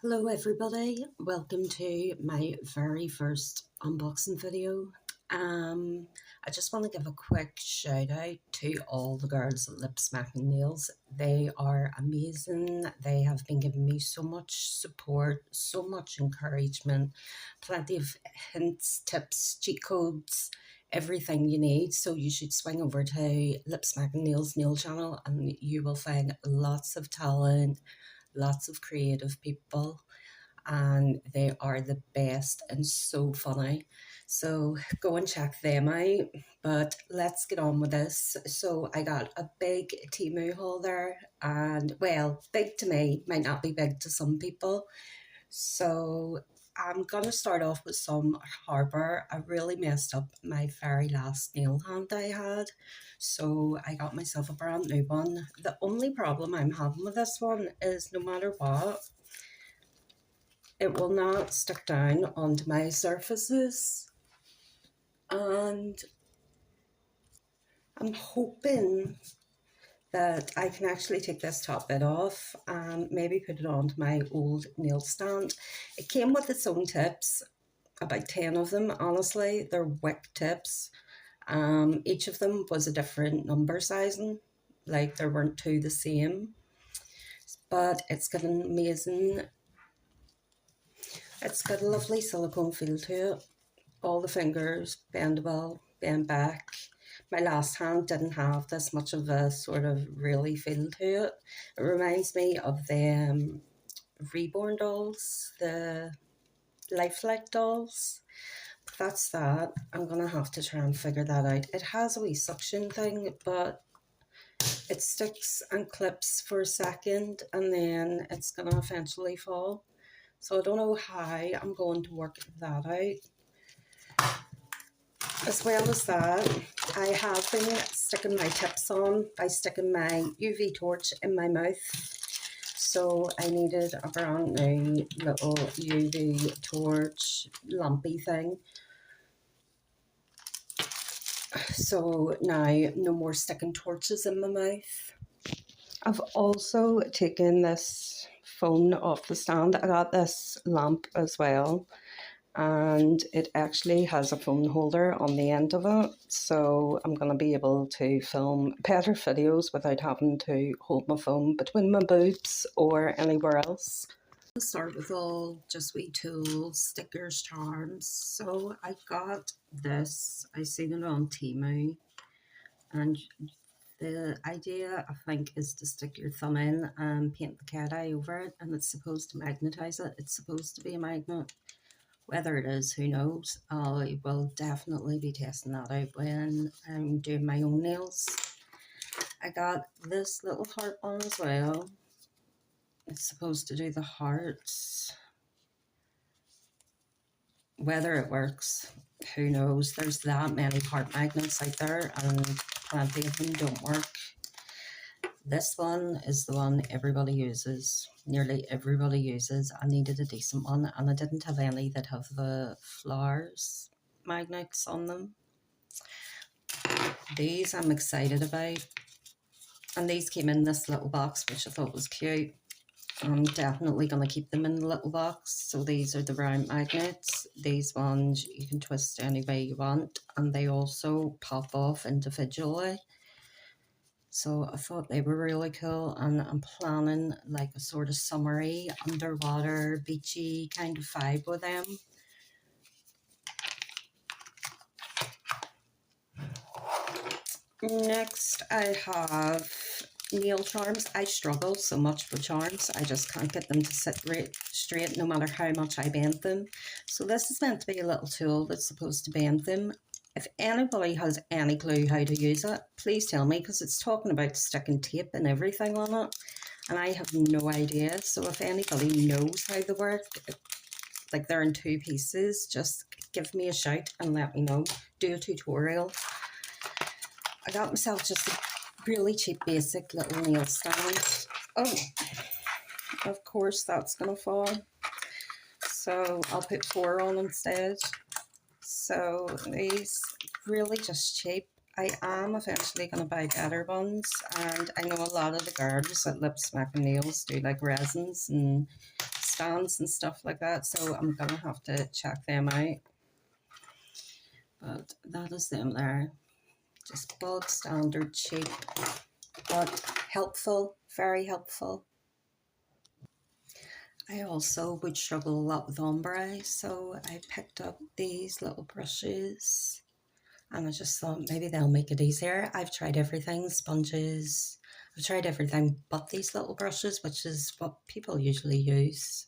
Hello everybody, welcome to my very first unboxing video. I just want to give a quick shout out to all the girls at Lip Smacking Nails. They are amazing. They have been giving me so much support, so much encouragement, plenty of hints, tips, cheat codes, everything you need. So you should swing over to Lip Smacking Nails nail channel and you will find lots of talent, lots of creative people, and they are the best and so funny. So go and check them out. But let's get on with this. So I got a big Temu haul there, and well, big to me might not be big to some people. So I'm gonna start off with some hardware. I really messed up my very last nail hand I had, so I got myself a brand new one. The only problem I'm having with this one is no matter what, it will not stick down onto my surfaces, and I'm hoping that I can actually take this top bit off and maybe put it onto my old nail stand. It came with its own tips, about 10 of them. Honestly, they're wick tips. Each of them was a different number sizing, like there weren't two the same, but it's got an amazing, it's got a lovely silicone feel to it. All the fingers bendable, bend back. My last hand didn't have this much of a sort of really feel to it. It reminds me of the Reborn dolls, the lifelike dolls. That's that. I'm gonna have to try and figure that out. It has a wee suction thing, but it sticks and clips for a second and then it's gonna eventually fall. So I don't know how I'm going to work that out. As well as that, I have been sticking my tips on by sticking my UV torch in my mouth. So I needed a brand new little UV torch lumpy thing. So now no more sticking torches in my mouth. I've also taken this phone off the stand. I got this lamp as well, and it actually has a phone holder on the end of it, so I'm going to be able to film better videos without having to hold my phone between my boobs or anywhere else. I'll start with all just wee tools, stickers, charms. So I got this, I seen it on Temu, and the idea, I think, is to stick your thumb in and paint the cat eye over it, and it's supposed to magnetize it. It's supposed to be a magnet. Whether it is, who knows? I will definitely be testing that out when I'm doing my own nails. I got this little heart one as well. It's supposed to do the hearts. Whether it works, who knows? There's that many heart magnets out there and plenty of them don't work. This one is the one everybody uses. Nearly everybody uses. I needed a decent one and I didn't have any that have the flowers magnets on them. These I'm excited about. And these came in this little box, which I thought was cute. I'm definitely going to keep them in the little box. So these are the round magnets. These ones you can twist any way you want, and they also pop off individually. So I thought they were really cool, and I'm planning like a sort of summery, underwater, beachy kind of vibe with them. Next I have nail charms. I struggle so much with charms. I just can't get them to sit right straight no matter how much I bend them. So this is meant to be a little tool that's supposed to bend them. If anybody has any clue how to use it, please tell me, because it's talking about sticking tape and everything on it, and I have no idea. So if anybody knows how they work, like they're in two pieces, just give me a shout and let me know. Do a tutorial. I got myself just a really cheap basic little nail stand. Oh, of course that's gonna fall. So I'll put 4 on instead. So these really just cheap. I am eventually going to buy better ones, and I know a lot of the girls at Lip Smacking Nails do like resins and stands and stuff like that, so I'm gonna have to check them out. But that is them there. Just bog standard, cheap, but helpful, very helpful. I also would struggle a lot with ombre, so I picked up these little brushes and I just thought maybe they'll make it easier. I've tried everything, sponges, I've tried everything but these little brushes, which is what people usually use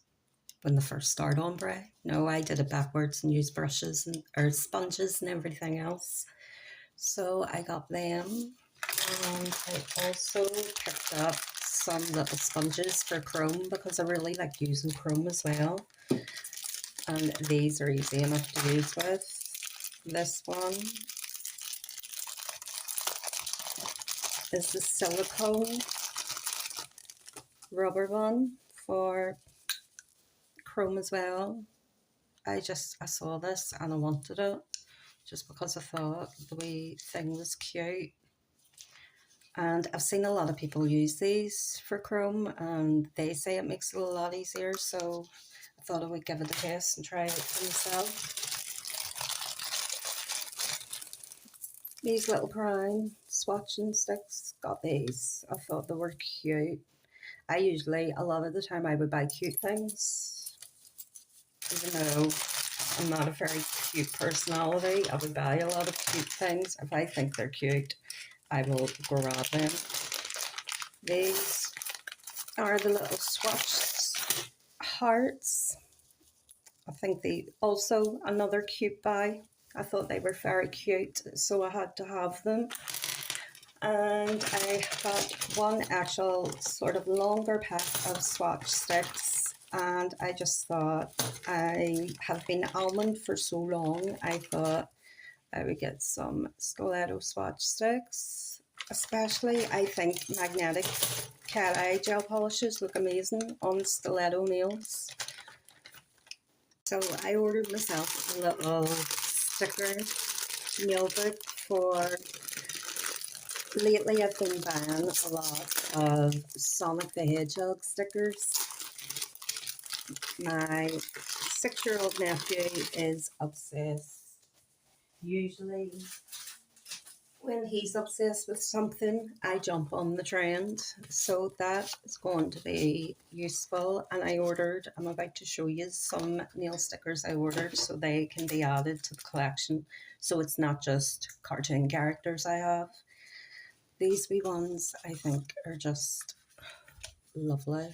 when they first start ombre. No, I did it backwards and used brushes and or sponges and everything else. So I got them, and I also picked up some little sponges for chrome because I really like using chrome as well. And these are easy enough to use with. This one is the silicone rubber one for chrome as well. I saw this and I wanted it just because I thought the wee thing was cute. And I've seen a lot of people use these for chrome and they say it makes it a lot easier, so I thought I would give it a test and try it for myself. These little prime swatching sticks, got these. I thought they were cute. A lot of the time I would buy cute things, even though I'm not a very cute personality. I would buy a lot of cute things. If I think they're cute, I will grab them. These are the little swatched hearts. I think they also another cute buy. I thought they were very cute, so I had to have them. And I got one actual sort of longer pack of swatch sticks, and I just thought, I have been almond for so long, I thought I would get some stiletto swatch sticks. Especially, I think magnetic cat eye gel polishes look amazing on stiletto nails. So I ordered myself a little sticker nail book for... Lately I've been buying a lot of Sonic the Hedgehog stickers. My 6-year-old nephew is obsessed. Usually when he's obsessed with something, I jump on the trend. So that is going to be useful. And I'm about to show you some nail stickers I ordered so they can be added to the collection. So it's not just cartoon characters I have. These wee ones I think are just lovely.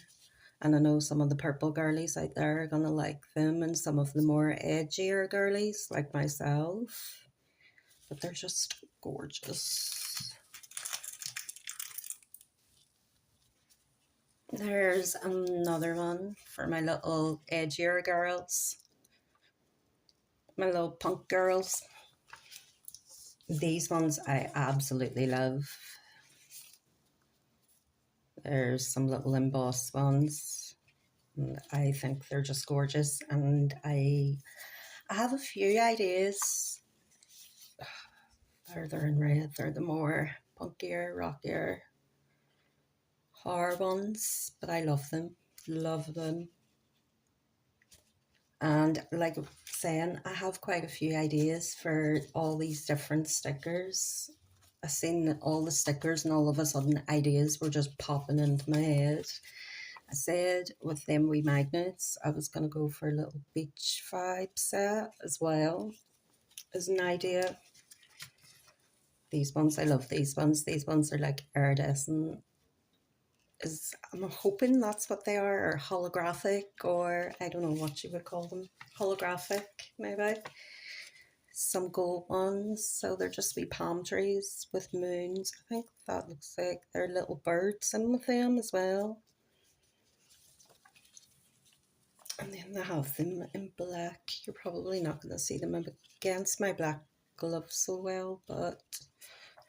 And I know some of the purple girlies out there are going to like them, and some of the more edgier girlies like myself. But they're just gorgeous. There's another one for my little edgier girls. My little punk girls. These ones I absolutely love. There's some little embossed ones. I think they're just gorgeous, and I have a few ideas. They're in red. They're the more punkier, rockier horror ones, but I love them. Love them. And like I was saying, I have quite a few ideas for all these different stickers. I seen all the stickers and all of a sudden ideas were just popping into my head. I said with them wee magnets, I was going to go for a little beach vibe set as well as an idea. These ones, I love these ones. These ones are like iridescent. I'm hoping that's what they are, or holographic, or I don't know what you would call them. Holographic, maybe. Some gold ones, so they're just wee palm trees with moons. I think that looks like they're little birds in with them as well. And then they have them in black. You're probably not going to see them against my black gloves so well, but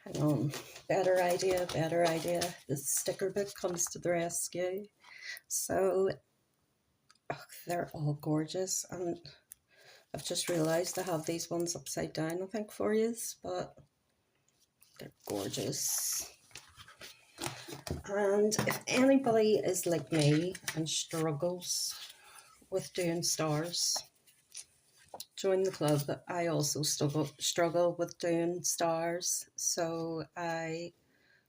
hang on. Better idea. The sticker book comes to the rescue. So, they're all gorgeous. And I've just realised I have these ones upside down, I think, for you, but they're gorgeous. And if anybody is like me and struggles with doing stars. Join the club. I also struggle with doing stars, so I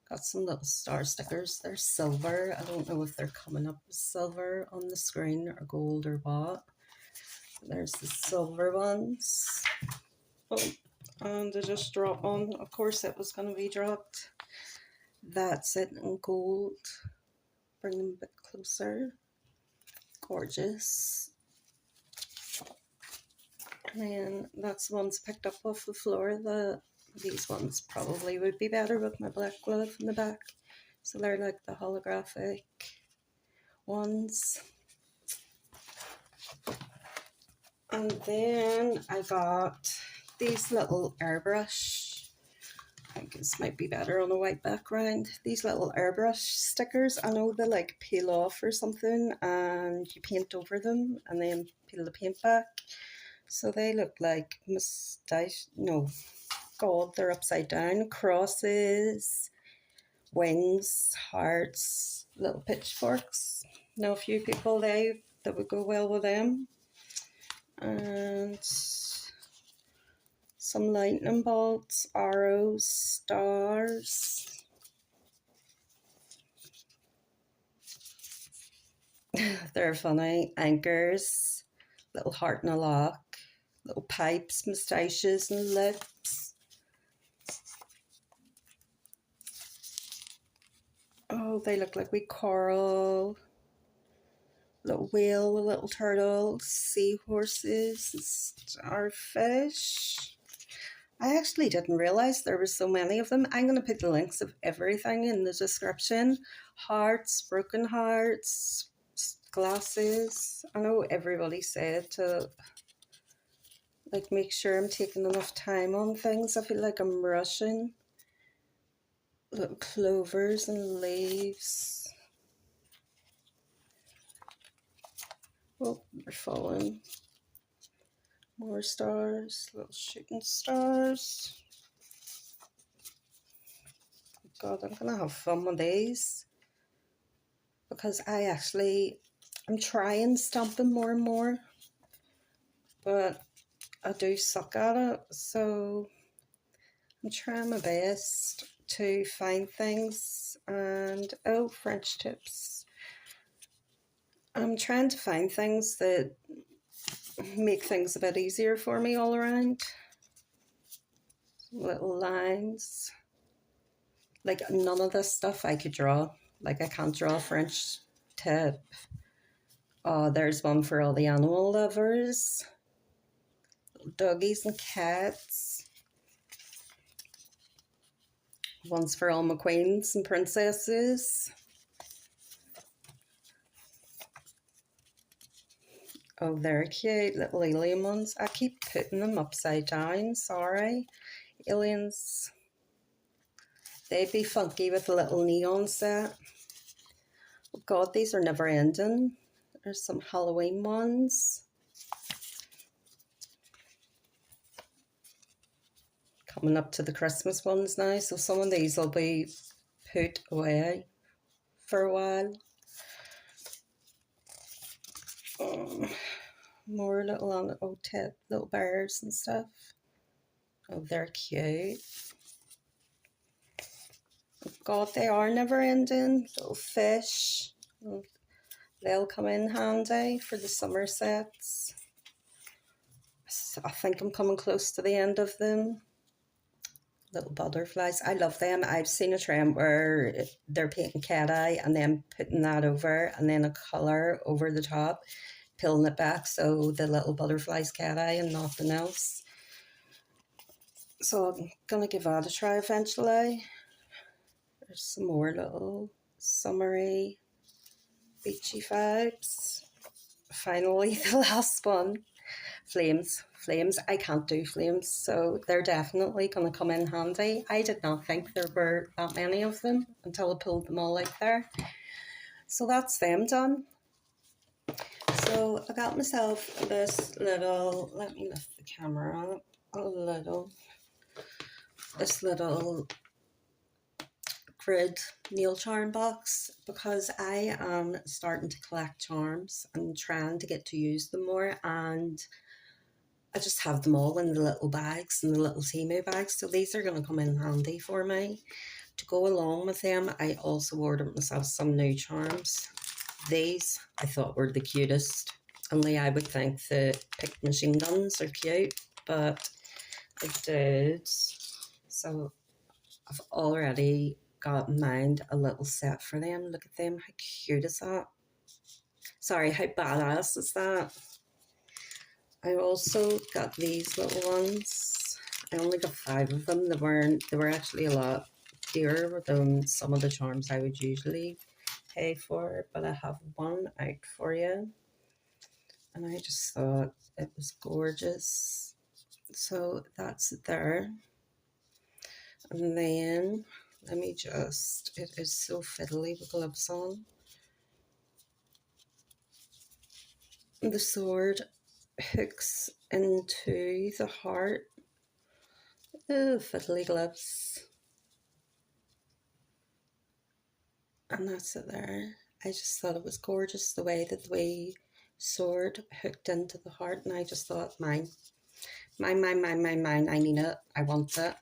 got some little star stickers. They're silver. I don't know if they're coming up with silver on the screen or gold or what. There's the silver ones. Oh, and I just dropped one. Of course it was going to be dropped. That's it in gold. Bring them a bit closer. Gorgeous. And then that's the ones picked up off the floor. These ones probably would be better with my black glove in the back. So they're like the holographic ones. And then I got these little airbrush. I think this might be better on a white background. These little airbrush stickers. I know they like peel off or something and you paint over them and then peel the paint back. So they look like moustache. No, God, they're upside down. Crosses, wings, hearts, little pitchforks. Know a few people that would go well with them. And some lightning bolts, arrows, stars. They're funny. Anchors, little heart and a lock, little pipes, moustaches and lips. Oh, they look like wee coral. Little whale, a little turtle, seahorses, starfish. I actually didn't realise there were so many of them. I'm going to put the links of everything in the description. Hearts, broken hearts, glasses. I know everybody said to like make sure I'm taking enough time on things. I feel like I'm rushing. Little clovers and leaves. Oh, they're falling. More stars, little shooting stars. God, I'm gonna have fun with these because I'm trying stamping more and more, but I do suck at it. So I'm trying my best to find things. And oh, French tips. I'm trying to find things that make things a bit easier for me all around. Little lines. Like none of this stuff I could draw. Like I can't draw a French tip. Oh, there's one for all the animal lovers. Little doggies and cats. One's for all my queens and princesses. Oh, they're cute. Little alien ones. I keep putting them upside down. Sorry. Aliens. They'd be funky with a little neon set. Oh God, these are never ending. There's some Halloween ones. Coming up to the Christmas ones now. So some of these will be put away for a while. More little bears and stuff. Oh, they're cute. Oh God, they are never ending. Little fish. They'll come in handy for the summer sets. So I think I'm coming close to the end of them. Little butterflies. I love them. I've seen a trend where they're painting cat eye and then putting that over and then a colour over the top, peeling it back so the little butterfly's cat eye and nothing else. So I'm going to give that a try eventually. There's some more little summery beachy vibes. Finally, the last one. Flames. I can't do flames, so they're definitely going to come in handy. I did not think there were that many of them until I pulled them all out there. So that's them done. So I got myself this little, let me lift the camera up a little, this little grid nail charm box because I am starting to collect charms and trying to get to use them more, and I just have them all in the little bags, in the little Temu bags, so these are going to come in handy for me. To go along with them, I also ordered myself some new charms. These I thought were the cutest, only I would think the pick machine guns are cute, but I did. So I've already got in mind a little set for them. Look at them, how cute is that? Sorry, how badass is that? I also got these little ones. I only got 5 of them. They were actually a lot dearer than some of the charms I would usually pay for, but I have one out for you, and I just thought it was gorgeous. So that's it there. And then let me just, it is so fiddly with gloves on. The sword hooks into the heart. Oh, fiddly gloves. And that's it there. I just thought it was gorgeous the way that the wee sword hooked into the heart, and I just thought, mine. I need it. I want it.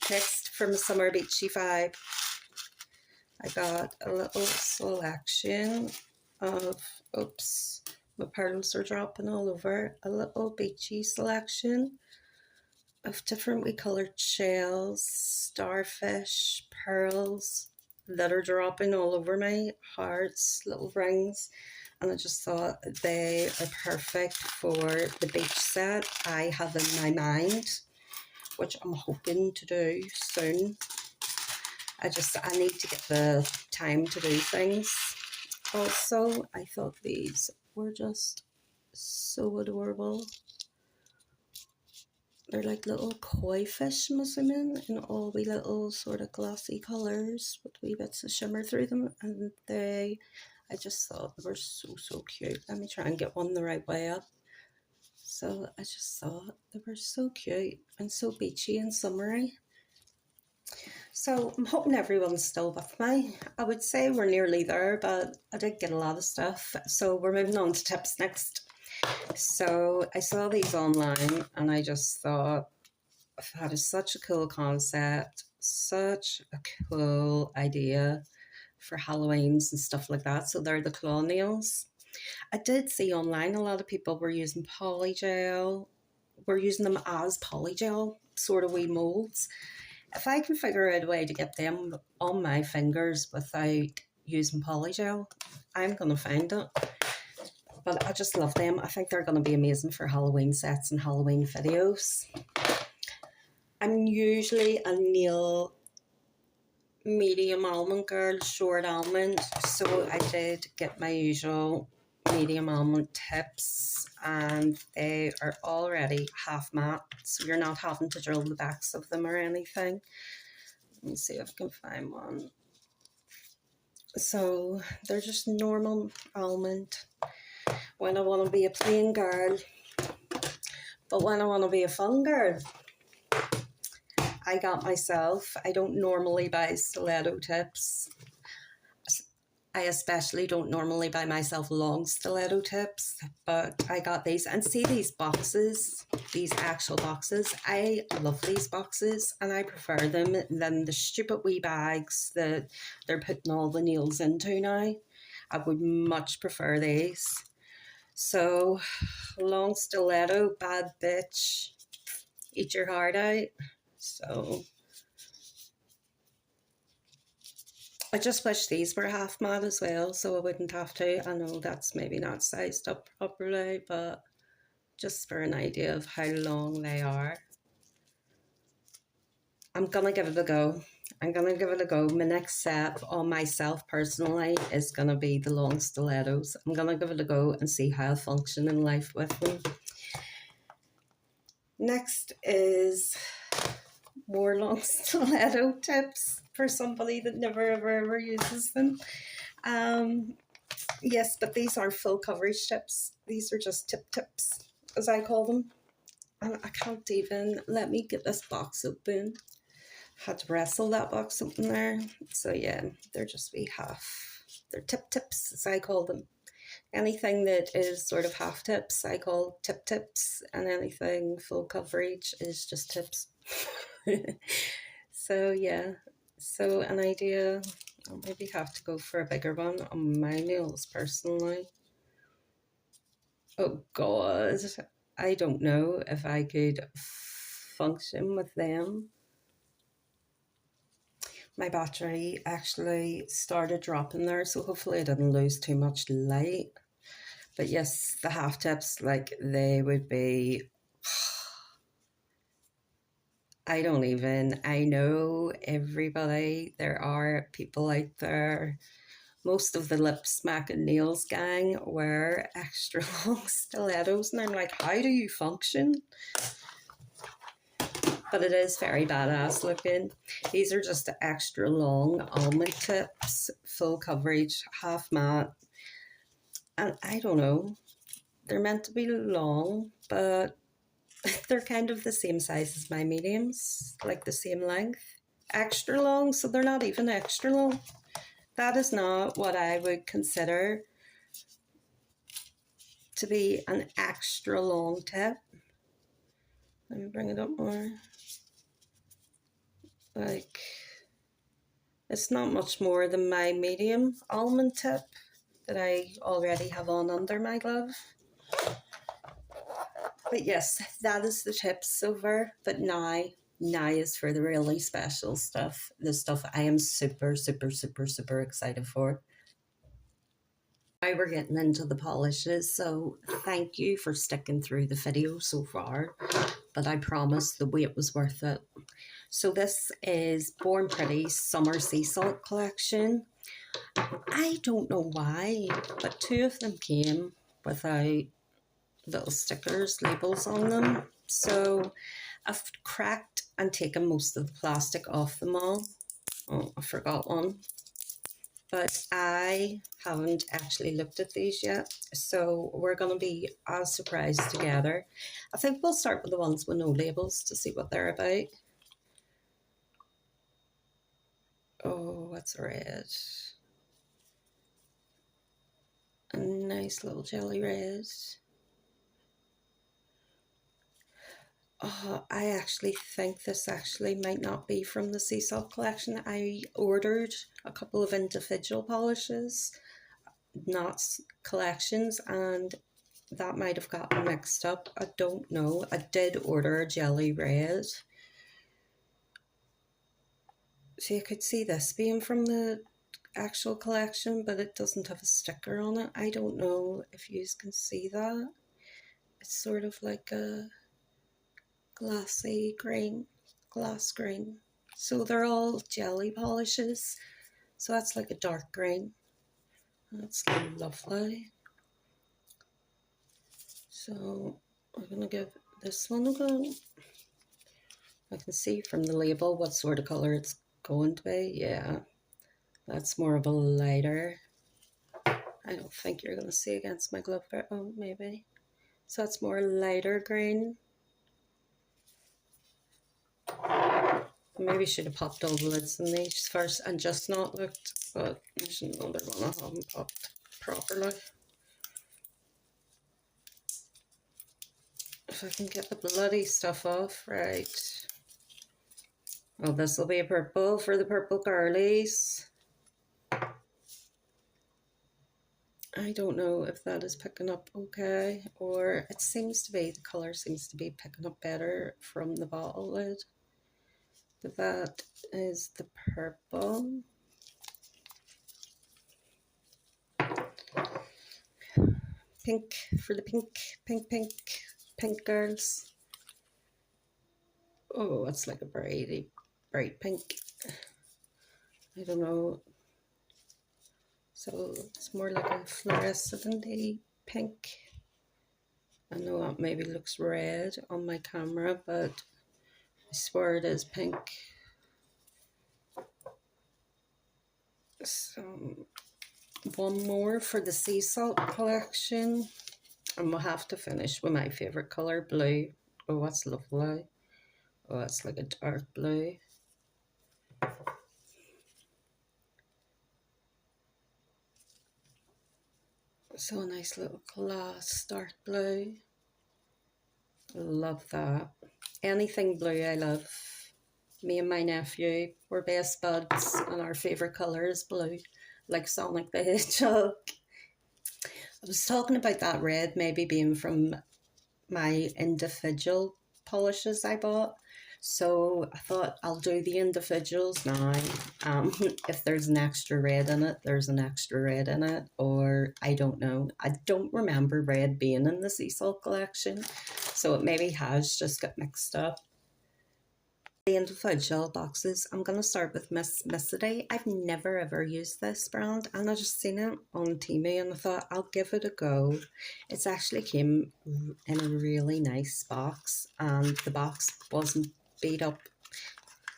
Next, from the Summer Beachy vibe, I got a little selection of, oops, my pearls are dropping all over, a little beachy selection of different wee coloured shells, starfish, pearls that are dropping all over me, hearts, little rings, and I just thought they are perfect for the beach set I have in my mind, which I'm hoping to do soon. I need to get the time to do things. Also, I thought these were just so adorable. They're like little koi fish, I'm assuming, in all wee little sort of glossy colours with wee bits of shimmer through them, and I just thought they were so cute. Let me try and get one the right way up. So I just thought they were so cute and so beachy and summery. So I'm hoping everyone's still with me. I would say we're nearly there, but I did get a lot of stuff. So we're moving on to tips next. So I saw these online and I just thought that is such a cool concept, such a cool idea for Halloweens and stuff like that. So they're the claw nails. I did see online a lot of people were using polygel, were using them as polygel sort of wee molds. If I can figure out a way to get them on my fingers without using polygel, I'm going to find it. But I just love them. I think they're going to be amazing for Halloween sets and Halloween videos. I'm usually a nail medium almond girl, short almond. So I did get my usual medium almond tips, and they are already half matte, so you're not having to drill the backs of them or anything. Let me see if I can find one. So they're just normal almond when I want to be a plain girl, but when I want to be a fun girl, I got myself, I don't normally buy stiletto tips. I especially don't normally buy myself long stiletto tips, but I got these, and see these boxes, these actual boxes. I love these boxes and I prefer them than the stupid wee bags that they're putting all the nails into now. I would much prefer these. So, long stiletto, bad bitch, eat your heart out. So I just wish these were half matte as well, so I wouldn't have to. I know that's maybe not sized up properly, but just for an idea of how long they are. I'm going to give it a go. My next set on myself personally is going to be the long stilettos. I'm going to give it a go and see how I function in life with them. Next is more long stiletto tips for somebody that never ever uses them. Yes, but these are full coverage tips. These are just tips, as I call them. And I can't even, let me get this box open Had to wrestle that box open there. So yeah, they're just wee half. They're tips, as I call them. Anything that is sort of half tips, I call tips, and anything full coverage is just tips. So yeah, so an idea, I'll maybe have to go for a bigger one on my nails personally. Oh God, I don't know if I could function with them. My battery actually started dropping there, so hopefully I didn't lose too much light. But yes, the half tips, like they would be, I know everybody, there are people out there. Most of the lip smack and nails gang wear extra long stilettos, and I'm like, how do you function? But it is very badass looking. These are just extra long almond tips, full coverage, half matte. And I don't know, they're meant to be long, but they're kind of the same size as my mediums, like the same length. Extra long, so they're not even extra long. That is not what I would consider to be an extra long tip. Let me bring it up more. Like, it's not much more than my medium almond tip that I already have on under my glove. But yes, that is the tip silver. But now is for the really special stuff. The stuff I am super excited for. Now we're getting into the polishes, so thank you for sticking through the video so far, but I promise the wait was worth it. So this is Born Pretty Summer Sea Salt Collection. I don't know why, but two of them came without little stickers, labels on them. So I've cracked and taken most of the plastic off them all. Oh, I forgot one. But I haven't actually looked at these yet, so we're going to be as surprised together. I think we'll start with the ones with no labels to see what they're about. Oh, what's red? A nice little jelly red. Oh, I actually think this actually might not be from the Sea Salt collection. I ordered a couple of individual polishes, not collections, and that might have gotten mixed up. I don't know. I did order a jelly red. So you could see this being from the actual collection, but it doesn't have a sticker on it. I don't know if you can see that. It's sort of like a glassy green, glass green. So they're all jelly polishes. So that's like a dark green. That's lovely. So we're going to give this one a go. I can see from the label what sort of colour it's going to be. Yeah, that's more of a lighter. I don't think you're going to see against my glove. Oh, maybe. So that's more lighter green. Maybe should have popped all the lids in these first and just not looked, but there's another one I haven't popped properly. If I can get the bloody stuff off, right. Oh, this will be a purple for the purple girlies. I don't know if that is picking up okay, or it seems to be, the colour seems to be picking up better from the bottle lid. But that is the purple. Pink for the pink girls. Oh, it's like a bright pink. I don't know. So it's more like a fluorescent-y pink. I know that maybe looks red on my camera, but I swear it is pink. So one more for the Sea Salt collection, and we'll have to finish with my favourite colour, blue. Oh, that's lovely. Oh, that's like a dark blue. So a nice little glass dark blue. Love that. Anything blue I love. Me and my nephew, we're best buds and our favourite colour is blue. Like Sonic the Hedgehog. I was talking about that red maybe being from my individual polishes I bought. So I thought I'll do the individuals now. If there's an extra red in it, there's an extra red in it, or I don't know. I don't remember red being in the sea salt collection, so it maybe has just got mixed up. The individual boxes, I'm going to start with Miss Missity. I've never ever used this brand and I just seen it on Temu and I thought I'll give it a go. It's actually came in a really nice box and the box wasn't beat up.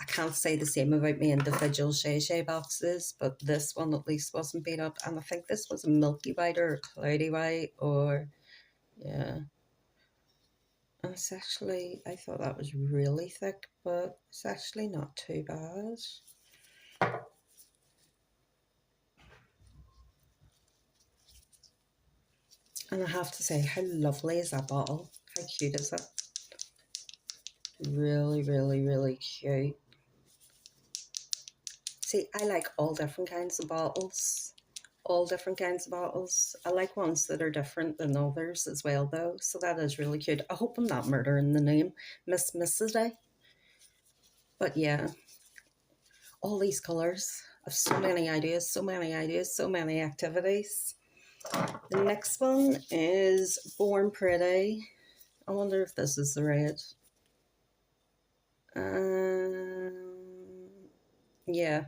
I can't say the same about my individual Shay boxes, but this one at least wasn't beat up, and I think this was a milky white or a cloudy white, or yeah. And it's actually, I thought that was really thick, but it's actually not too bad. And I have to say, how lovely is that bottle? How cute is it? Really, really, really cute. See, I like all different kinds of bottles. All different kinds of bottles. I like ones that are different than others as well, though. So that is really cute. I hope I'm not murdering the name, Miss Missity. But yeah, all these colours. I have so many ideas, so many ideas, so many activities. The next one is Born Pretty. I wonder if this is the red. Yeah,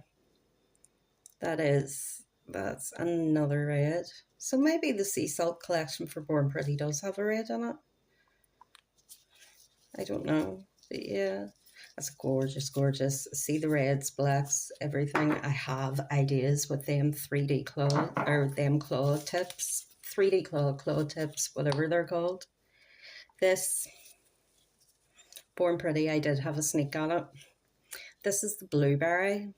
that's another red. So maybe the sea salt collection for Born Pretty does have a red in it. I don't know, but yeah, that's gorgeous, gorgeous. See the reds, blacks, everything. I have ideas with them 3D claw, or them claw tips, 3D claw tips, whatever they're called. This Born Pretty, I did have a sneak on it. This is the blueberry.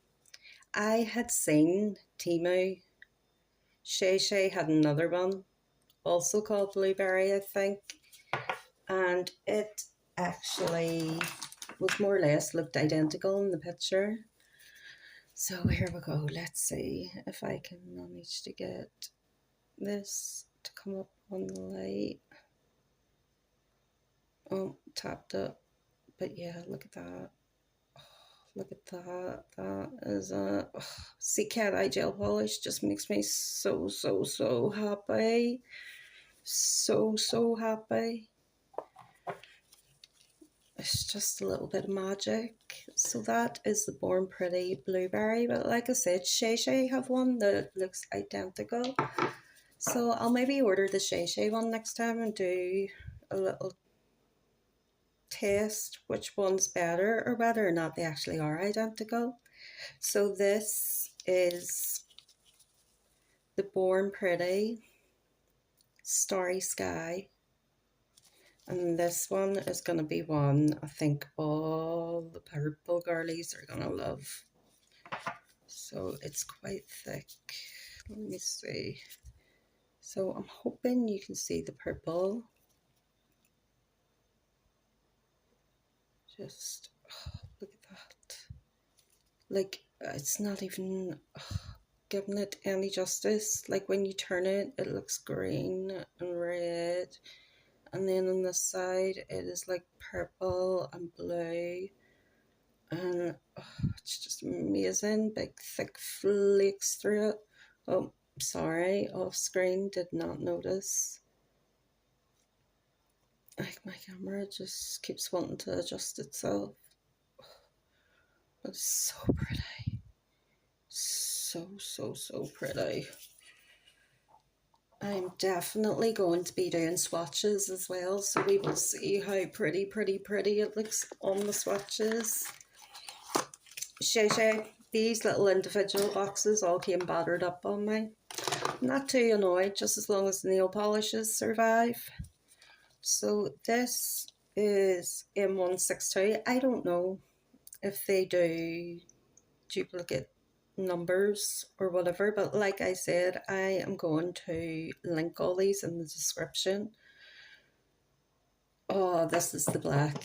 I had seen Temu. Shay had another one, also called blueberry, I think, and it actually was more or less looked identical in the picture. So here we go. Let's see if I can manage to get this to come up on the light. Oh, tapped it. But yeah, look at that. Oh, look at that. That is a see, cat eye gel polish just makes me so happy. So happy. It's just a little bit of magic. So that is the Born Pretty blueberry, but like I said, Shay have one that looks identical. So I'll maybe order the Shay one next time and do a little test which one's better or whether or not they actually are identical. So this is the Born Pretty Starry Sky. And this one is going to be one I think all the purple girlies are going to love. So it's quite thick. Let me see. So I'm hoping you can see the purple. Just look at that. Like, it's not even giving it any justice. Like when you turn it, it looks green and red. And then on the side, it is like purple and blue. And it's just amazing. Big, thick flakes through it. Oh, sorry, off screen, did not notice. Like my camera just keeps wanting to adjust itself. But it's so pretty. So pretty. I'm definitely going to be doing swatches as well, so we will see how pretty it looks on the swatches. Shay, these little individual boxes all came battered up on me. I'm not too annoyed, just as long as the nail polishes survive. So this is M162. I don't know if they do duplicate numbers or whatever, but like I said, I am going to link all these in the description. Oh, this is the black.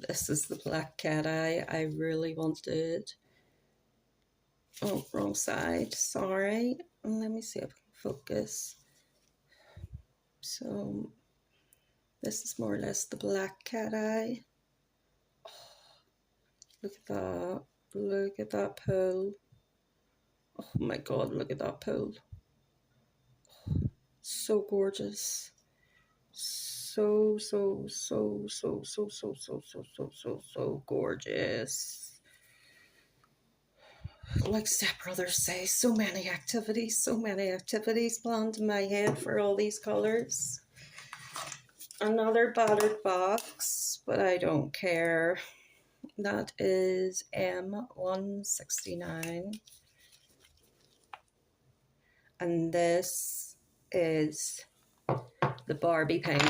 This is the black cat eye I really wanted. Oh, wrong side. Sorry. Let me see if I can focus. So, this is more or less the black cat eye. Oh, look at that. Look at that pool. Oh my god, look at that pool. So gorgeous. So gorgeous. Like stepbrothers say, so many activities planned in my head for all these colours. Another battered box, but I don't care. That is M169. And this is the Barbie pink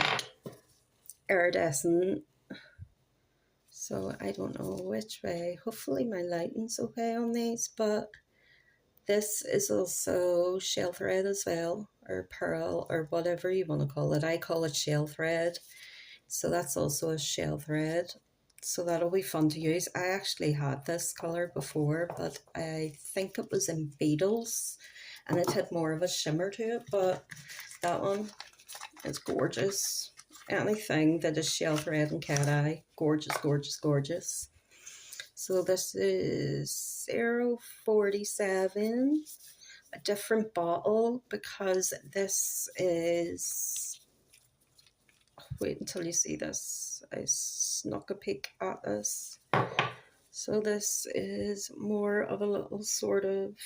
iridescent. So I don't know which way. Hopefully my lighting's okay on these, but this is also shell thread as well, or pearl, or whatever you want to call it. I call it shell thread. So that's also a shell thread. So that'll be fun to use. I actually had this colour before, but I think it was in Beetles, and it had more of a shimmer to it, but that one is gorgeous. Anything that is shell thread and cat eye, gorgeous, gorgeous, gorgeous. So this is 047, a different bottle, because this is, wait until you see this, I snuck a peek at this. So this is more of a little sort of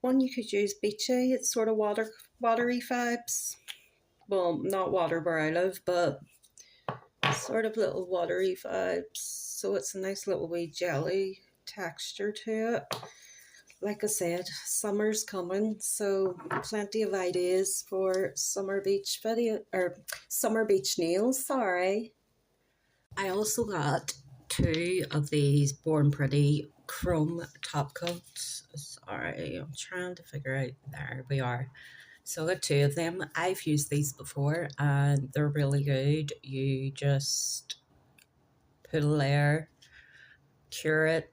one you could use beachy. It's sort of watery vibes. Well, not water where I live, but sort of little watery vibes. So it's a nice little wee jelly texture to it. Like I said, summer's coming, so plenty of ideas for summer beach nails, sorry. I also got 2 of these Born Pretty chrome top coats. Sorry, I'm trying to figure out, there we are. So I got 2 of them. I've used these before and they're really good. You just put a layer, cure it,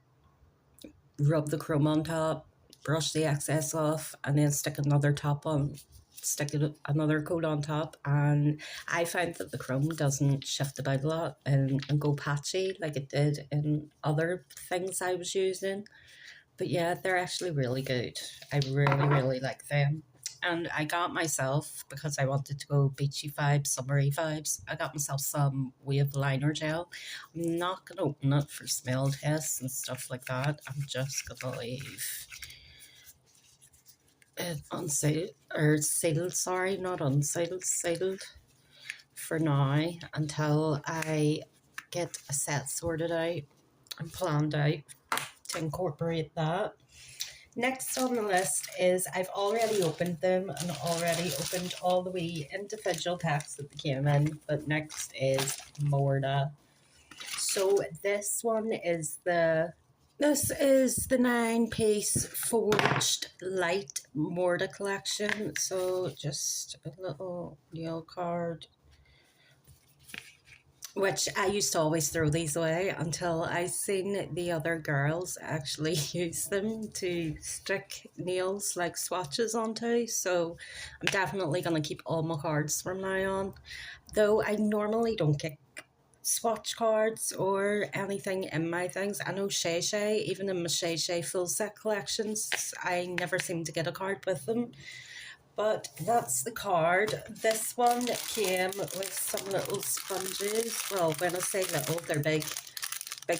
rub the chrome on top, brush the excess off, and then stick another coat on top. And I found that the chrome doesn't shift about a lot and go patchy like it did in other things I was using. But yeah, they're actually really good. I really like them. And I got myself, because I wanted to go beachy vibes, summery vibes, I got myself some wave liner gel. I'm not going to open it for smell tests and stuff like that. I'm just going to leave it unsealed, or sealed, sorry, not unsealed, sealed for now until I get a set sorted out and planned out to incorporate that. Next on the list is, I've already opened them and already opened all the wee individual packs that they came in, but next is Morda. So this is the 9-piece forged light Morda collection. So just a little nail card, which I used to always throw these away until I seen the other girls actually use them to stick nails like swatches onto. So I'm definitely going to keep all my cards from now on. Though I normally don't get swatch cards or anything in my things. I know Shay Shay, even in my Shay Shay full set collections, I never seem to get a card with them. But that's the card. This one came with some little sponges. Well, when I say little, they're big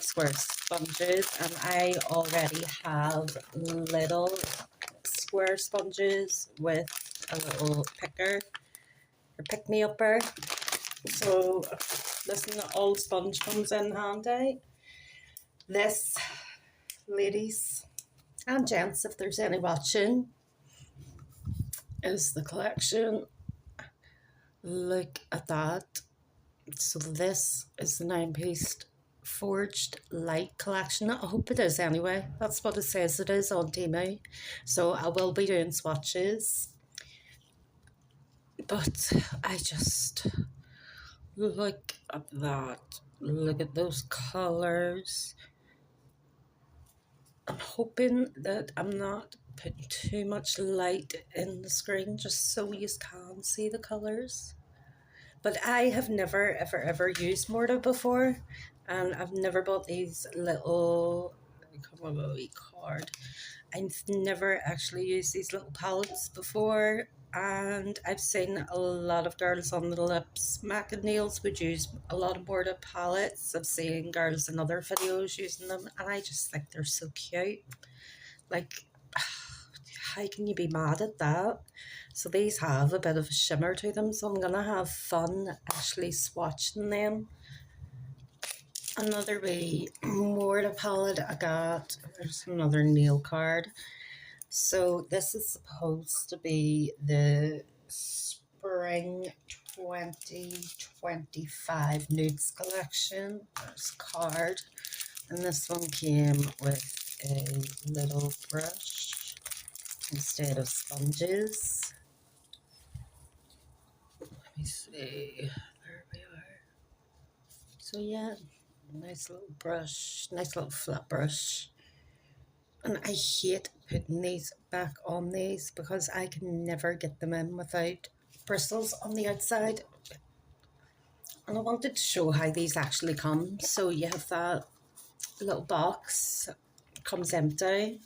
square sponges. And I already have little square sponges with a little picker or pick-me-upper. So, listen, all sponge comes in handy. This, ladies and gents, if there's any watching, is the collection. Look at that. So this is the 9-piece Forged Light collection. I hope it is anyway. That's what it says it is on Temu. So I will be doing swatches. But I just look at that. Look at those colours. I'm hoping that I'm not putting too much light in the screen just so you can see the colours. But I have never ever used Morda before, and I've never bought these little, come with a wee card. I've never actually used these little palettes before, and I've seen a lot of girls on the lips mac nails would use a lot of Morda palettes. I've seen girls in other videos using them, and I just think they're so cute. Like, how can you be mad at that? So these have a bit of a shimmer to them, so I'm gonna have fun actually swatching them. Another wee Morda palette I got. There's another nail card. So this is supposed to be the Spring 2025 Nudes collection. There's a card. And this one came with a little brush instead of sponges. Let me see. There we are. So yeah, nice little brush, nice little flat brush. And I hate putting these back on these because I can never get them in without bristles on the outside. And I wanted to show how these actually come. So you have that little box, comes empty,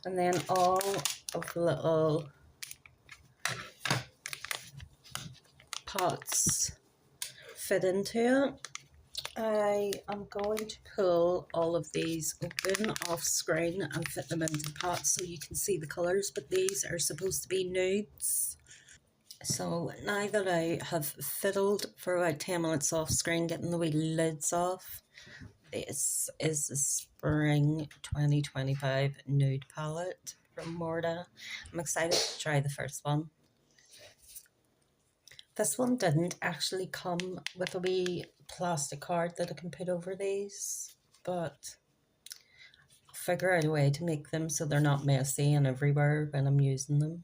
and then all of the little pots fit into it. I am going to pull all of these open off screen and fit them into pots so you can see the colours, but these are supposed to be nudes. So now that I have fiddled for about 10 minutes off screen getting the wee lids off, this is the Spring 2025 Nude Palette from Morda. I'm excited to try the first one. This one didn't actually come with a wee plastic card that I can put over these, but I'll figure out a way to make them so they're not messy and everywhere when I'm using them.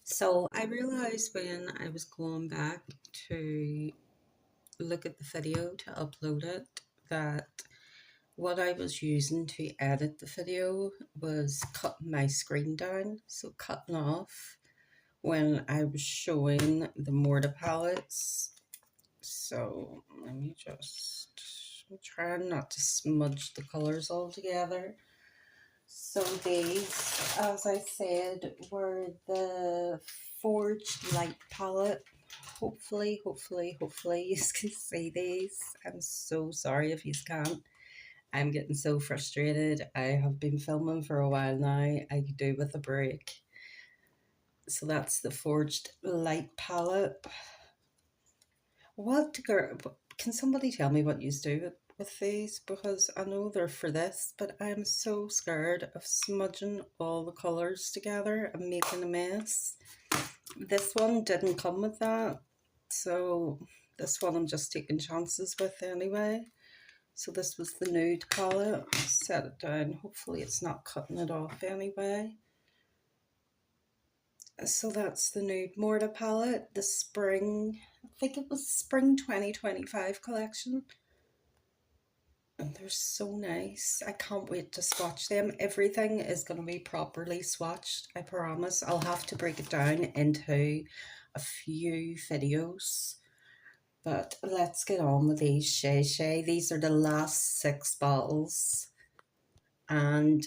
So I realised when I was going back to look at the video to upload it that what I was using to edit the video was cutting my screen down, so cutting off when I was showing the Morda palettes. So let me just, I'm trying not to smudge the colours all together. So these, as I said, were the Forged Light palette. Hopefully you can see these. I'm so sorry if you can't. I'm getting so frustrated. I have been filming for a while now. I could do with a break. So that's the Forged Light palette. What girl? Can somebody tell me what you do with these? Because I know they're for this, but I'm so scared of smudging all the colours together and making a mess. This one didn't come with that, so this one I'm just taking chances with anyway. So this was the nude palette. Set it down. Hopefully it's not cutting it off anyway. So that's the nude Morda palette, the spring, I think it was spring 2025 collection. And they're so nice. I can't wait to swatch them. Everything is going to be properly swatched, I promise. I'll have to break it down into a few videos. But let's get on with these Shay Shay. These are the last 6 bottles. And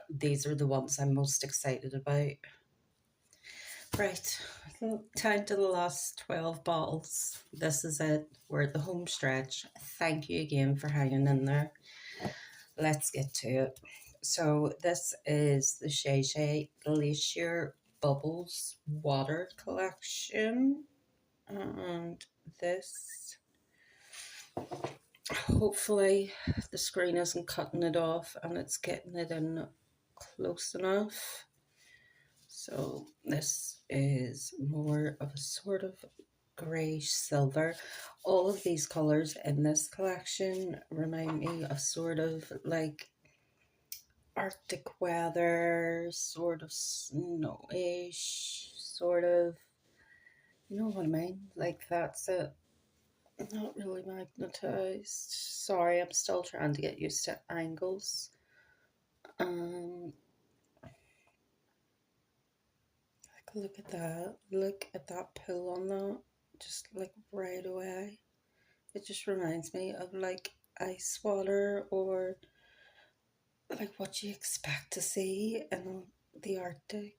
these are the ones I'm most excited about. Right, time to the last 12 bottles. This is it. We're at the home stretch. Thank you again for hanging in there. Let's get to it. So this is the Shay Shay Glacier Bubbles Water Collection. And this, hopefully the screen isn't cutting it off and it's getting it in close enough. So this is more of a sort of greyish silver. All of these colours in this collection remind me of sort of like Arctic weather, sort of snowish, sort of, you know what I mean? Like that's it. Not really magnetized. Sorry, I'm still trying to get used to angles. Like look at that. Look at that pull on that. Just like right away. It just reminds me of like ice water, or like what you expect to see in the Arctic,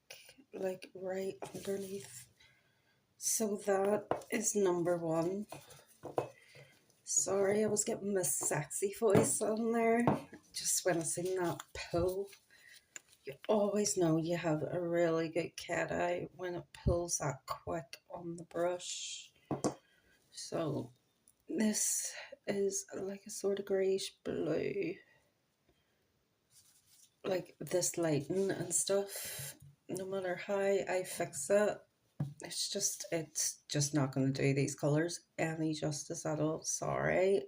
like right underneath. So that is number one. Sorry, I was getting my sexy voice on there. Just when I sing that pull, you always know you have a really good cat eye when it pulls that quick on the brush. So this is like a sort of greyish blue. Like this lighting and stuff, no matter how I fix it, it's just not going to do these colours any justice at all. Sorry.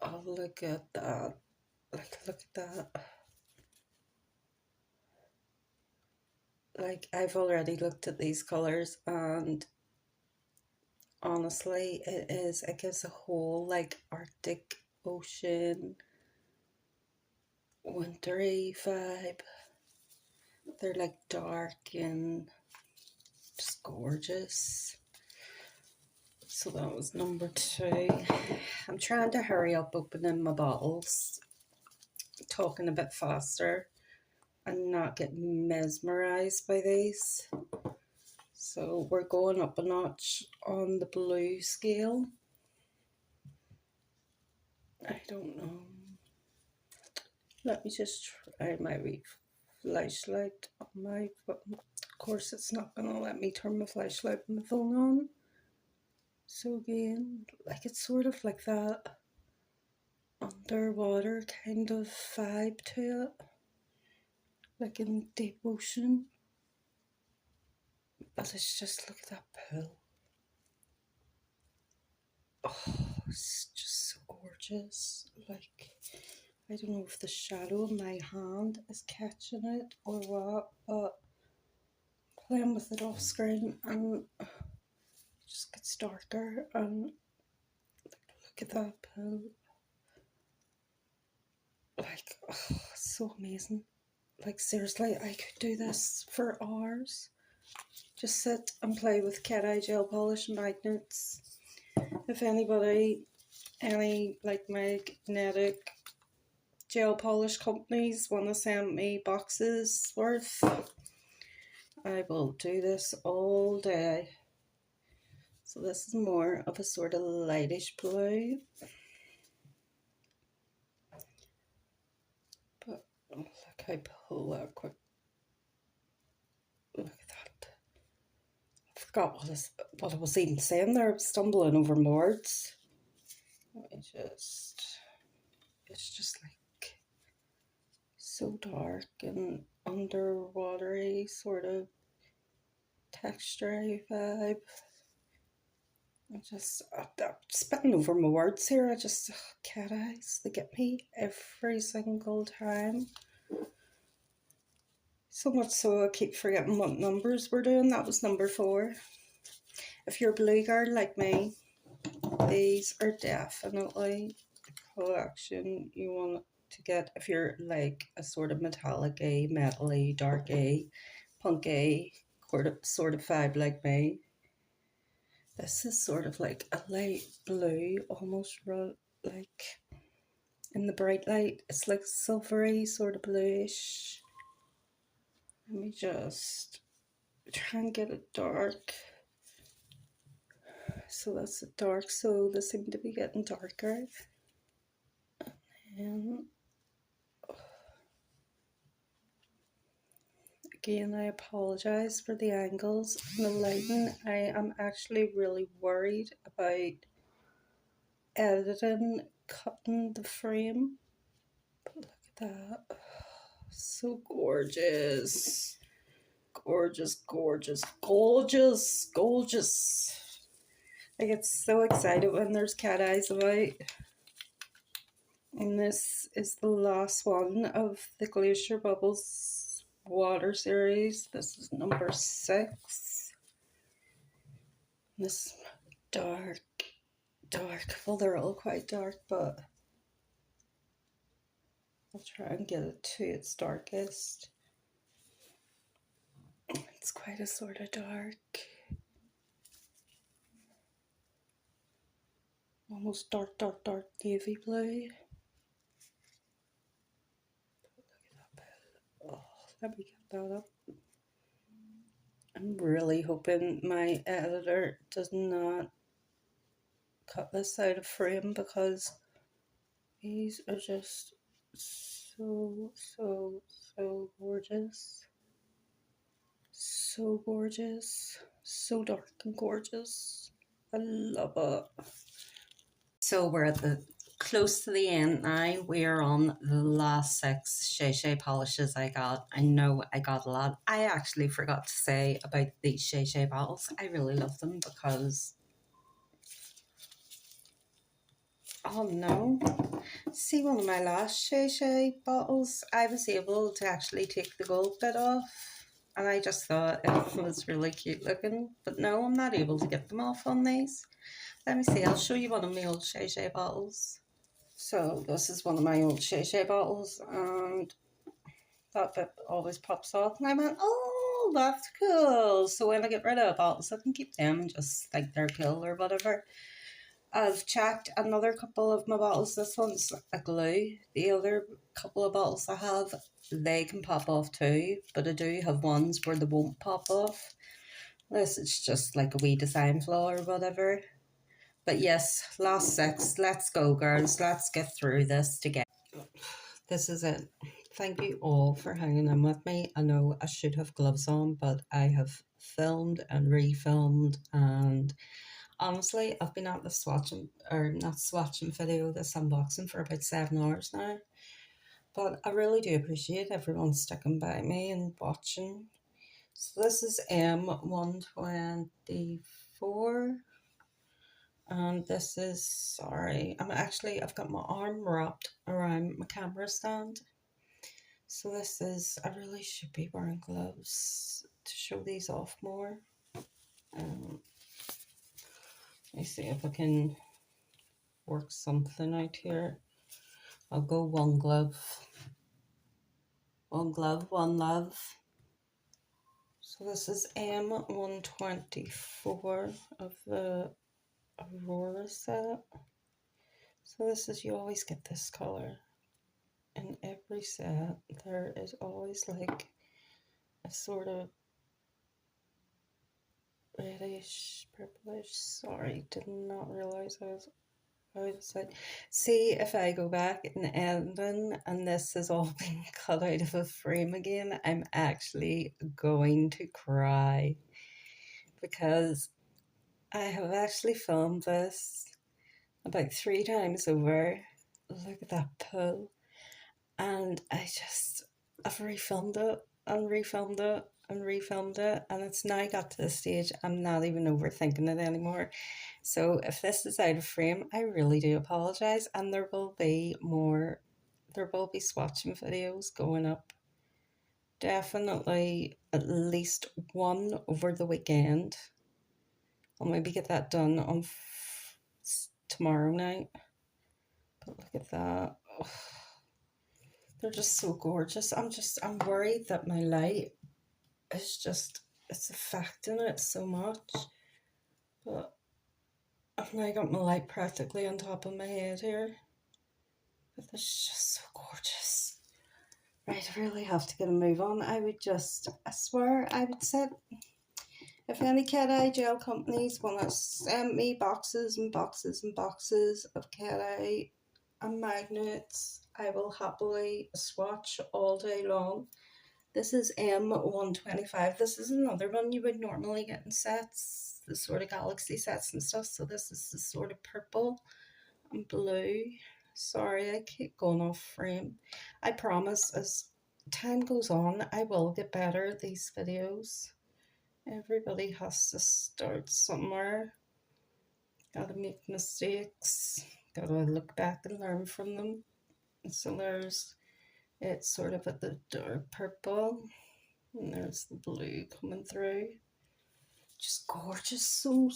Oh, look at that. Like, look at that. Like, I've already looked at these colours, and honestly, it gives a whole, like, Arctic ocean, wintry vibe. They're, like, dark and just gorgeous. So that was number two. I'm trying to hurry up opening my bottles, talking a bit faster and not get mesmerised by these. So we're going up a notch on the blue scale. I don't know. Let me just try my wee flashlight on my phone. Of course, it's not going to let me turn my flashlight on the phone on. So again, like it's sort of like that underwater kind of vibe to it, like in deep ocean. But it's just, look at that pool. Oh, it's just so gorgeous. Like, I don't know if the shadow of my hand is catching it or what, but playing with it off screen and it just gets darker. And look at that pool. Like, oh, it's so amazing. Like, seriously, I could do this for hours. Just sit and play with cat eye gel polish and magnets. If anybody, any like magnetic gel polish companies want to send me boxes worth, I will do this all day. So this is more of a sort of lightish blue. But look, I pull that quick. Look at that. I forgot what I was even saying there. I was stumbling over words. Let me just, it's just like so dark and underwatery sort of texture vibe. I'm spitting over my words here. I just, cat eyes, they get me every single time. So much so I keep forgetting what numbers we're doing. That was number 4. If you're a blue girl like me, these are definitely the collection you want to get if you're like a sort of metallic A, metal-y, dark A, punk A, sort of vibe like me. This is sort of like a light blue, almost like in the bright light, it's like silvery, sort of bluish. Let me just try and get it dark. So that's the dark, so they seem to be getting darker. And again, I apologise for the angles and the lighting. I am actually really worried about editing, cutting the frame. But look at that. So gorgeous. gorgeous, gorgeous, gorgeous, gorgeous. I get so excited when there's cat eyes about. And this is the last one of the Glacier Bubbles water series. This is number 6. This dark, well, they're all quite dark, but I'll try and get it to its darkest. It's quite a sort of dark, almost dark navy blue. Oh, let me get that up. I'm really hoping my editor does not cut this out of frame, because these are just so gorgeous. So gorgeous. So dark and gorgeous. I love it. So we're at the close to the end now. We're on the last 6 Shay Shay polishes I got. I know I got a lot. I actually forgot to say about these Shay Shay bottles. I really love them because... oh no. See, one of my last Shay Shay bottles, I was able to actually take the gold bit off. And I just thought it was really cute looking. But no, I'm not able to get them off on these. Let me see, I'll show you one of my old Shay Shay bottles. So this is one of my old Shay Shay bottles, and that bit always pops off. And I went, oh, that's cool. So when I get rid of bottles, I can keep them and just think they're cool or whatever. I've checked another couple of my bottles. This one's a glue. The other couple of bottles I have, they can pop off too, but I do have ones where they won't pop off. This is just like a wee design flaw or whatever. But yes, last 6. Let's go, girls. Let's get through this together. This is it. Thank you all for hanging in with me. I know I should have gloves on, but I have filmed and refilmed, and honestly, I've been at the swatching video, this unboxing for about 7 hours now. But I really do appreciate everyone sticking by me and watching. So this is M124. And this is, sorry, I've got my arm wrapped around my camera stand. So this is, I really should be wearing gloves to show these off more. Let me see if I can work something out here. I'll go one glove, one love. So this is M124 of the Aurora set. So this is, you always get this color in every set. There is always like a sort of reddish, purplish. Sorry, did not realize I was outside. See, if I go back in editing and this has all been cut out of a frame again, I'm actually going to cry, because I have actually filmed this about 3 times over. Look at that pull. And I've refilmed it and refilmed it and refilmed it, and it's now got to the stage I'm not even overthinking it anymore. So if this is out of frame, I really do apologise, and there will be swatching videos going up. Definitely at least one over the weekend. I'll maybe get that done on tomorrow night. But look at that. Oh, they're just so gorgeous. I'm worried that my light is it's affecting it so much. But I've now got my light practically on top of my head here. But this is just so gorgeous. Right, I really have to get a move on. I swear I would say, if any cat eye gel companies want to send me boxes and boxes and boxes of cat eye and magnets, I will happily swatch all day long. This is M125. This is another one you would normally get in sets, the sort of galaxy sets and stuff. So this is the sort of purple and blue. Sorry, I keep going off frame. I promise, as time goes on, I will get better at these videos. Everybody has to start somewhere. Gotta make mistakes. Gotta look back and learn from them. So there's, it's sort of at the dark purple. And there's the blue coming through. Just gorgeous. So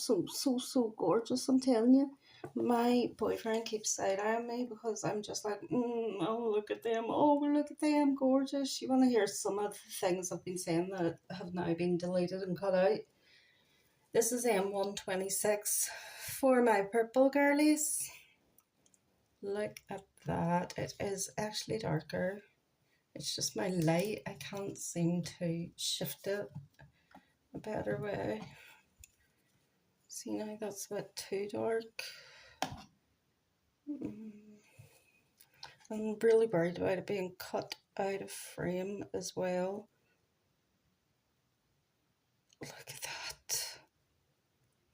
gorgeous, I'm telling you. My boyfriend keeps side-eyeing me because I'm just like, oh, look at them. Oh, look at them. Gorgeous. You want to hear some of the things I've been saying that have now been deleted and cut out? This is M126 for my purple girlies. Look at that. It is actually darker. It's just my light. I can't seem to shift it a better way. See, now that's a bit too dark. I'm really worried about it being cut out of frame as well. Look at that.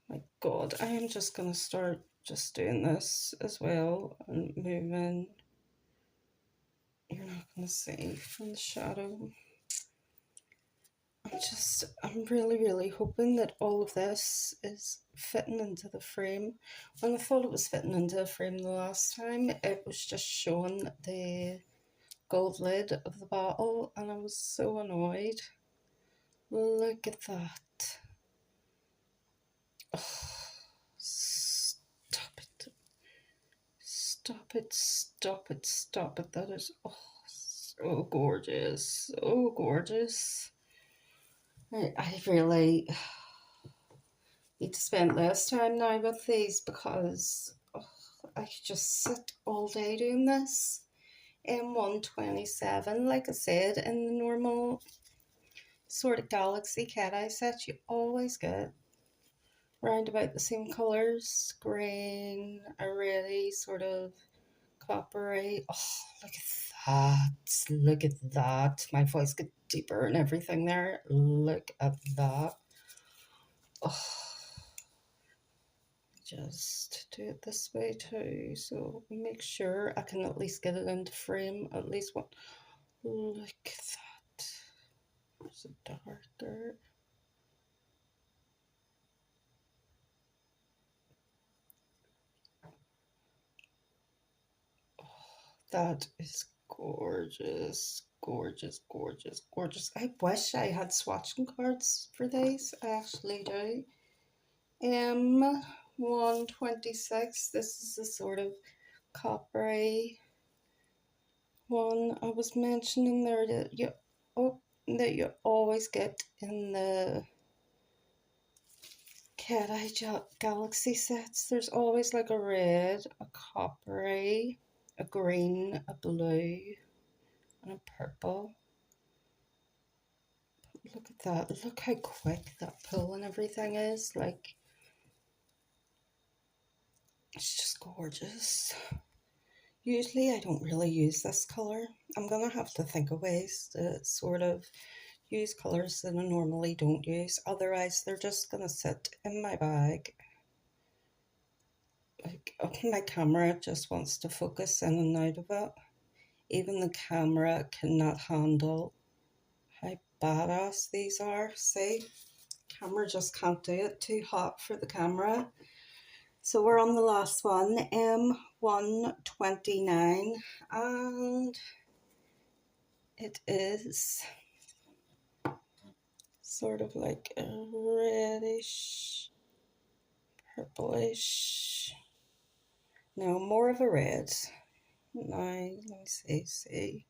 My God, I am just going to start just doing this as well and moving. You're not going to see from the shadow. I'm really hoping that all of this is fitting into the frame. When I thought it was fitting into the frame the last time, it was just showing the gold lid of the bottle, and I was so annoyed. Look at that. Oh, stop it. Stop it, stop it, stop it. That is, oh, so gorgeous. So gorgeous. I really need to spend less time now with these because I could just sit all day doing this. M127, like I said, in the normal sort of galaxy cat eye set, you always get round about the same colours. Green, a really sort of coppery. Oh, look at that. Look at that. My voice got deeper and everything there. Look at that. Oh, just do it this way too, so make sure I can at least get it into frame at least one. Look at that. There's a darker. Oh, that is gorgeous, gorgeous, gorgeous, gorgeous. I wish I had swatching cards for these. I actually do. M126. This is a sort of coppery one I was mentioning there that you always get in the cat eye galaxy sets. There's always like a red, a coppery, a green, a blue, and a purple. Look at that. Look how quick that pull and everything is. Like, it's just gorgeous. Usually I don't really use this colour. I'm going to have to think of ways to sort of use colours that I normally don't use. Otherwise they're just going to sit in my bag. Like, my camera just wants to focus in and out of it. Even the camera cannot handle how badass these are. See? Camera just can't do it. Too hot for the camera. So we're on the last one, M129, and it is sort of like a reddish, purplish, no, more of a red. Now, let me see,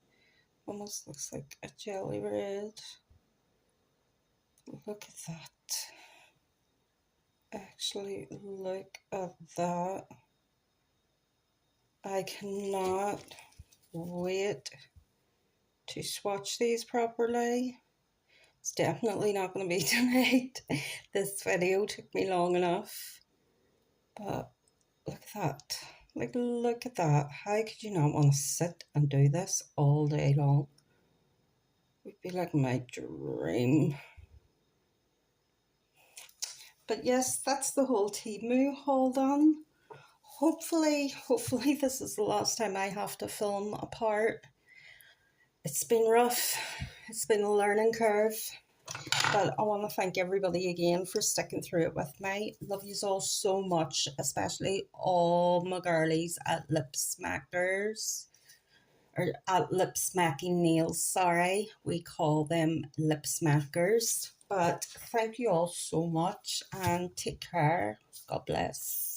almost looks like a jelly red. Look at that. Actually, look at that. I cannot wait to swatch these properly. It's definitely not going to be tonight. This video took me long enough. But look at that. Like, look at that. How could you not want to sit and do this all day long? It would be like my dream. But yes, that's the whole Temu haul done. Hopefully this is the last time I have to film a part. It's been rough. It's been a learning curve. But I want to thank everybody again for sticking through it with me. Love you all so much, especially all my girlies at Lip Smackers, or at Lip Smacking Nails, sorry. We call them Lip Smackers. But thank you all so much and take care. God bless.